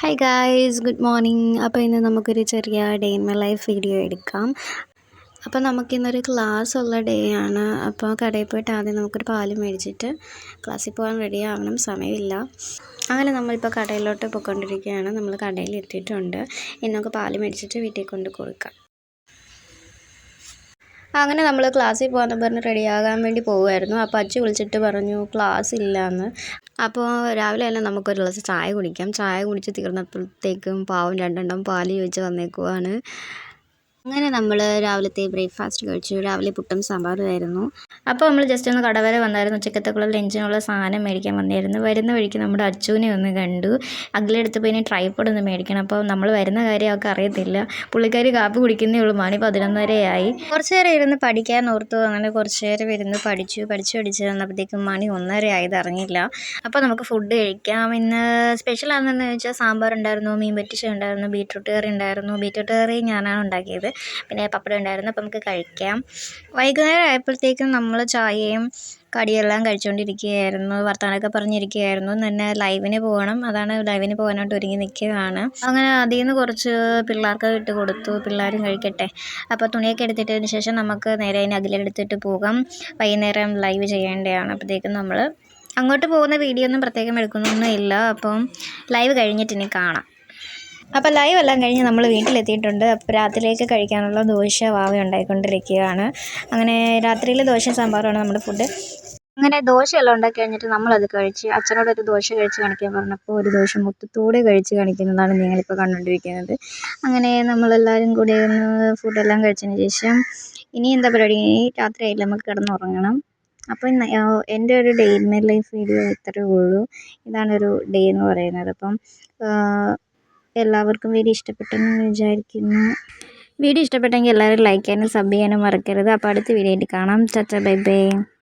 Hi guys, good morning. അപ്പോൾ ഇന്ന് നമുക്കൊരു ചെറിയ day in my life video എടുക്കാം. അപ്പോൾ നമുക്കിന്നൊരു ക്ലാസ് ഉള്ള ഡേ ആണ്. അപ്പോൾ കടയിൽ പോയിട്ട് ആദ്യം നമുക്കൊരു പാല് മേടിച്ചിട്ട് ക്ലാസ്സിൽ പോകാൻ റെഡി ആവണം, സമയമില്ല. അങ്ങനെ നമ്മളിപ്പോൾ കടയിലോട്ട് പോയിക്കൊണ്ടിരിക്കുകയാണ്. നമ്മൾ കടയിൽ എത്തിയിട്ടുണ്ട്. ഇനി നമുക്ക് പാല് മേടിച്ചിട്ട് വീട്ടിൽ കൊണ്ട് കൊടുക്കാം. അങ്ങനെ നമ്മൾ ക്ലാസ്സിൽ പോകാമെന്ന് പറഞ്ഞ് റെഡിയാകാൻ വേണ്ടി പോകുമായിരുന്നു. അപ്പോൾ അച്ഛൻ വിളിച്ചിട്ട് പറഞ്ഞു ക്ലാസ് ഇല്ലയെന്ന്. അപ്പോൾ രാവിലെ തന്നെ നമുക്കൊരു ഗ്ലാസ് ചായ കുടിക്കാം. ചായ കുടിച്ച് തീർന്നപ്പോഴത്തേക്കും പാവം രണ്ടെണ്ണം പാല് ചോദിച്ച് വന്നേക്കുവാണ്. അങ്ങനെ നമ്മൾ രാവിലത്തെ ബ്രേക്ക്ഫാസ്റ്റ് കഴിച്ചു. രാവിലെ പുട്ടും സാമ്പാറും ആയിരുന്നു. അപ്പോൾ നമ്മൾ ജസ്റ്റ് ഒന്ന് കട വരെ വന്നായിരുന്നു. ഉച്ചക്കത്തേക്കുള്ള ലഞ്ചിനുള്ള സാധനം മേടിക്കാൻ വന്നായിരുന്നു. വരുന്ന വഴിക്ക് നമ്മുടെ അച്ചുവിനെ ഒന്ന് കണ്ടു. അഖിലെടുത്ത് പോയി ഇനി ട്രൈപ്പോഡ് ഒന്ന് മേടിക്കണം. അപ്പോൾ നമ്മൾ വരുന്ന കാര്യം അവർക്ക് അറിയത്തില്ല. പുള്ളിക്കാരി കാപ്പി കുടിക്കുന്നേ ഉള്ളൂ. മണി 11:30 കുറച്ച് നേരം ഇരുന്ന് പഠിക്കാൻ ഓർത്തു. അങ്ങനെ കുറച്ച് നേരം ഇരുന്ന് പഠിച്ച് വന്നപ്പോഴത്തേക്കും മണി 1:30 ആയത് അറിഞ്ഞില്ല. അപ്പോൾ നമുക്ക് ഫുഡ് കഴിക്കാം. ഇന്ന് സ്പെഷ്യൽ ആണെന്ന് വെച്ചാൽ സാമ്പാർ ഉണ്ടായിരുന്നു, മീൻ പറ്റിച്ച ഉണ്ടായിരുന്നു, ബീറ്റ്റൂട്ട് കറി ഉണ്ടായിരുന്നു. ബീറ്റ്റൂട്ട് കറി ഞാനാണ് ഉണ്ടാക്കിയത്. പിന്നെ പപ്പടം ഉണ്ടായിരുന്നു. അപ്പോൾ നമുക്ക് കഴിക്കാം. വൈകുന്നേരം ആയപ്പോഴത്തേക്കും നമ്മൾ ചായയും കടിയെല്ലാം കഴിച്ചുകൊണ്ടിരിക്കുകയായിരുന്നു. വർത്തമാനമൊക്കെ പറഞ്ഞിരിക്കുകയായിരുന്നു. തന്നെ ലൈവിന് പോകണം. അതാണ് ലൈവിന് പോകാനായിട്ട് ഒരുങ്ങി നിൽക്കുകയാണ്. അങ്ങനെ അതിൽ നിന്ന് കുറച്ച് പിള്ളേർക്ക് ഇട്ട് കൊടുത്തു. പിള്ളേരും കഴിക്കട്ടെ. അപ്പോൾ തുണിയൊക്കെ എടുത്തിട്ടതിന് ശേഷം നമുക്ക് നേരെ അതിന് അഖിലെടുത്തിട്ട് പോകാം. വൈകുന്നേരം ലൈവ് ചെയ്യേണ്ടതാണ്. അപ്പോഴത്തേക്കും നമ്മൾ അങ്ങോട്ട് പോകുന്ന വീഡിയോ ഒന്നും പ്രത്യേകം എടുക്കുന്നൊന്നും ഇല്ല. അപ്പം ലൈവ് കഴിഞ്ഞിട്ട് ഇനി കാണാം. അപ്പോൾ ലൈവ് എല്ലാം കഴിഞ്ഞ് നമ്മൾ വീട്ടിലെത്തിയിട്ടുണ്ട്. അപ്പോൾ രാത്രിയിലേക്ക് കഴിക്കാനുള്ള ദോശ വാവ ഉണ്ടായിക്കൊണ്ടിരിക്കുകയാണ്. അങ്ങനെ രാത്രിയിൽ ദോശ സാമ്പാറുമാണ് നമ്മുടെ ഫുഡ്. അങ്ങനെ ദോശയെല്ലാം ഉണ്ടാക്കി കഴിഞ്ഞിട്ട് നമ്മളത് കഴിച്ച് അച്ഛനോടൊരു ദോശ കഴിച്ച് കാണിക്കാൻ പറഞ്ഞപ്പോൾ ഒരു ദോശ മൊത്തത്തോടെ കഴിച്ച് കാണിക്കുന്നതാണ് നിങ്ങളിപ്പോൾ കണ്ടുകൊണ്ടിരിക്കുന്നത്. അങ്ങനെ നമ്മളെല്ലാവരും കൂടി ഒന്ന് ഫുഡെല്ലാം കഴിച്ചതിന് ശേഷം ഇനി എന്താ പരിപാടി? രാത്രിയായില്ല, നമുക്ക് കിടന്നുറങ്ങണം. അപ്പോൾ എൻ്റെ ഒരു day in my life video ഇത്രയേ ഉള്ളൂ. ഇതാണൊരു ഡേ എന്ന് പറയുന്നത്. അപ്പം എല്ലാവർക്കും വീഡിയോ ഇഷ്ടപ്പെട്ടെന്ന് വിചാരിക്കുന്നു. വീഡിയോ ഇഷ്ടപ്പെട്ടെങ്കിൽ എല്ലാവരും ലൈക്ക് ചെയ്യാനും സബ് ചെയ്യാനും മറക്കരുത്. അപ്പോൾ അടുത്ത വീഡിയോ ആയിട്ട് കാണാം. Tata, bye bye.